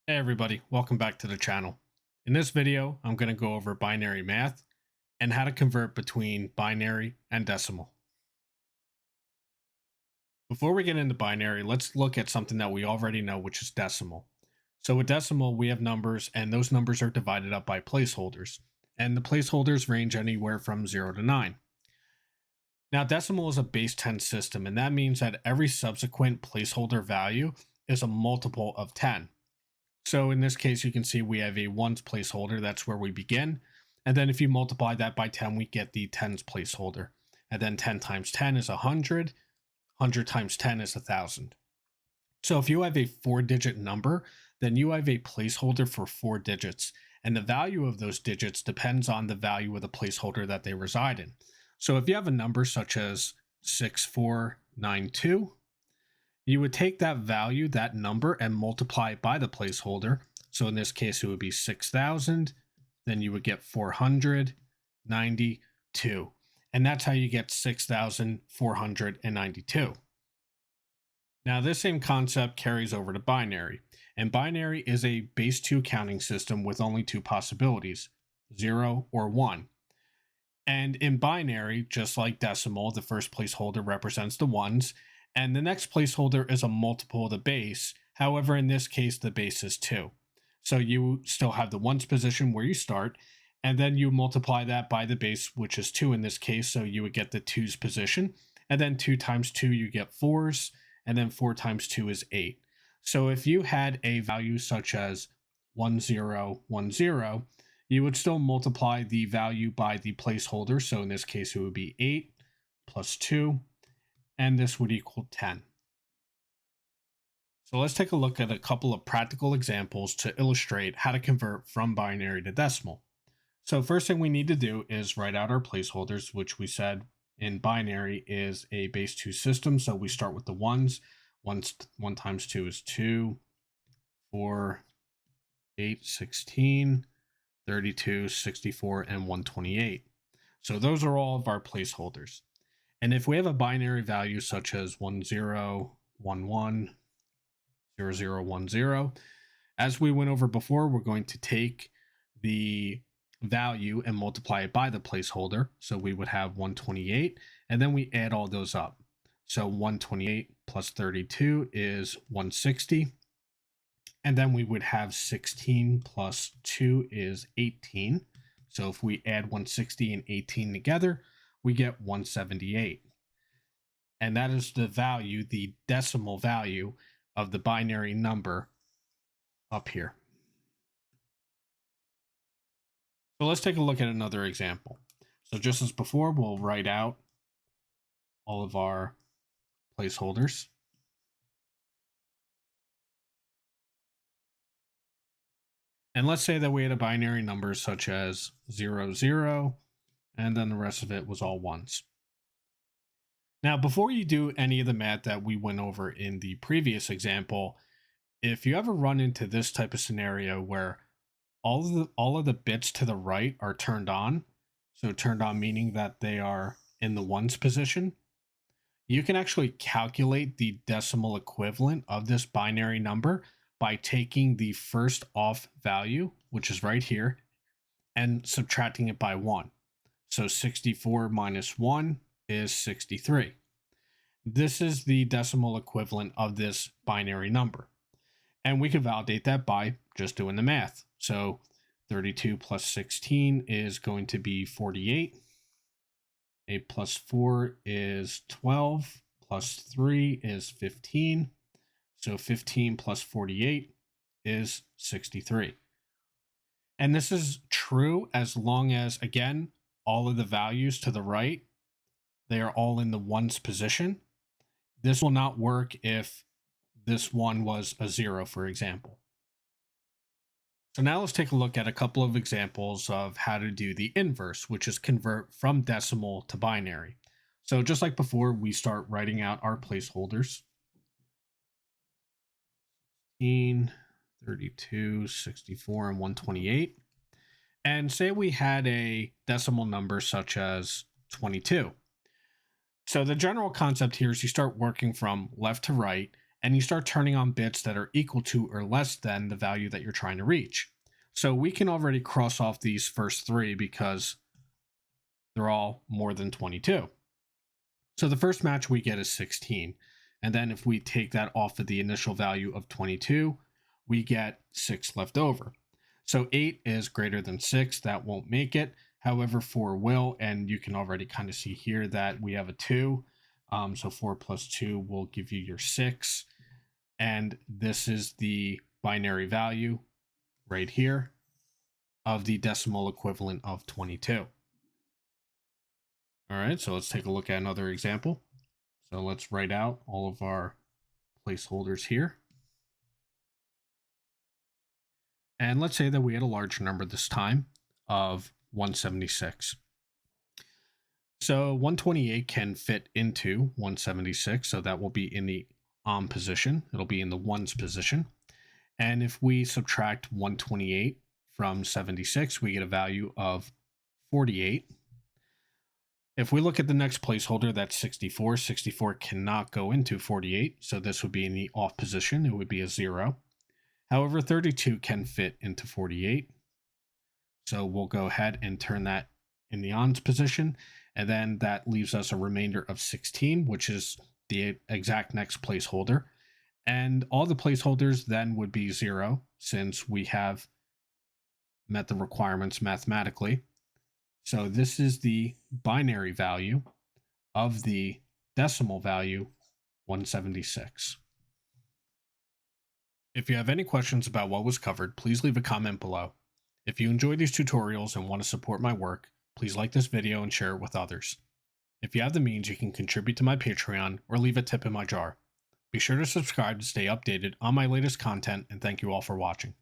Hey everybody, welcome back to the channel. In this video, I'm going to go over binary math and how to convert between binary and decimal. Before we get into binary, let's look at something that we already know, which is decimal. So with decimal, we have numbers and those numbers are divided up by placeholders. And the placeholders range anywhere from 0 to 9. Now decimal is a base 10 system, and that means that every subsequent placeholder value is a multiple of 10. So in this case, you can see we have a ones placeholder. That's where we begin. And then if you multiply that by 10, we get the tens placeholder. And then 10 times 10 is 100. 100 times 10 is 1,000. So if you have a 4-digit number, then you have a placeholder for 4 digits. And the value of those digits depends on the value of the placeholder that they reside in. So if you have a number such as 6492, you would take that value, that number, and multiply it by the placeholder. So in this case, it would be 6,000. Then you would get 492. And that's how you get 6,492. Now, this same concept carries over to binary. And binary is a base 2 counting system with only two possibilities, 0 or 1. And in binary, just like decimal, the first placeholder represents the ones, and the next placeholder is a multiple of the base. However, in this case, the base is 2. So you still have the ones position where you start, and then you multiply that by the base, which is 2 in this case. So you would get the 2's position, and then 2 times 2, you get 4's, and then 4 times 2 is 8. So if you had a value such as 1010, you would still multiply the value by the placeholder. So in this case, it would be 8 plus 2, and this would equal 10. So let's take a look at a couple of practical examples to illustrate how to convert from binary to decimal. So first thing we need to do is write out our placeholders, which we said in binary is a base 2 system. So we start with the ones. 1 times 2 is 2, 4, 8, 16, 32, 64, and 128. So those are all of our placeholders. And if we have a binary value such as 1011, 0010, as we went over before, we're going to take the value and multiply it by the placeholder. So we would have 128, and then we add all those up. So 128 plus 32 is 160. And then we would have 16 plus 2 is 18. So if we add 160 and 18 together, we get 178. And that is the value, the decimal value of the binary number up here. So let's take a look at another example. So just as before, we'll write out all of our placeholders. And let's say that we had a binary number such as 00, and then the rest of it was all ones. Now, before you do any of the math that we went over in the previous example, if you ever run into this type of scenario where all of the bits to the right are turned on, so turned on meaning that they are in the ones position, you can actually calculate the decimal equivalent of this binary number by taking the first off value, which is right here, and subtracting it by 1. So 64 minus 1 is 63. This is the decimal equivalent of this binary number. And we can validate that by just doing the math. So 32 plus 16 is going to be 48. 8 plus 4 is 12. Plus 3 is 15. So 15 plus 48 is 63. And this is true as long as, again, all of the values to the right, they are all in the ones position. This will not work if this one was a 0, for example. So now let's take a look at a couple of examples of how to do the inverse, which is convert from decimal to binary. So just like before, we start writing out our placeholders. 32, 64, and 128. And say we had a decimal number such as 22. So the general concept here is you start working from left to right, and you start turning on bits that are equal to or less than the value that you're trying to reach. So we can already cross off these first three because they're all more than 22. So the first match we get is 16. And then if we take that off of the initial value of 22, we get 6 left over. So 8 is greater than 6. That won't make it. However, 4 will. And you can already kind of see here that we have a 2. So 4 plus 2 will give you your 6. And this is the binary value right here of the decimal equivalent of 22. All right, so let's take a look at another example. So let's write out all of our placeholders here. And let's say that we had a large number this time of 176. So 128 can fit into 176, so that will be in the on position. It'll be in the ones position. And if we subtract 128 from 76, we get a value of 48. If we look at the next placeholder, that's 64. 64 cannot go into 48, so this would be in the off position. It would be a 0. However, 32 can fit into 48. So we'll go ahead and turn that in the ons position. And then that leaves us a remainder of 16, which is the exact next placeholder. And all the placeholders then would be 0 since we have met the requirements mathematically. So this is the binary value of the decimal value 176. If you have any questions about what was covered, please leave a comment below. If you enjoy these tutorials and want to support my work, please like this video and share it with others. If you have the means, you can contribute to my Patreon or leave a tip in my jar. Be sure to subscribe to stay updated on my latest content, and thank you all for watching.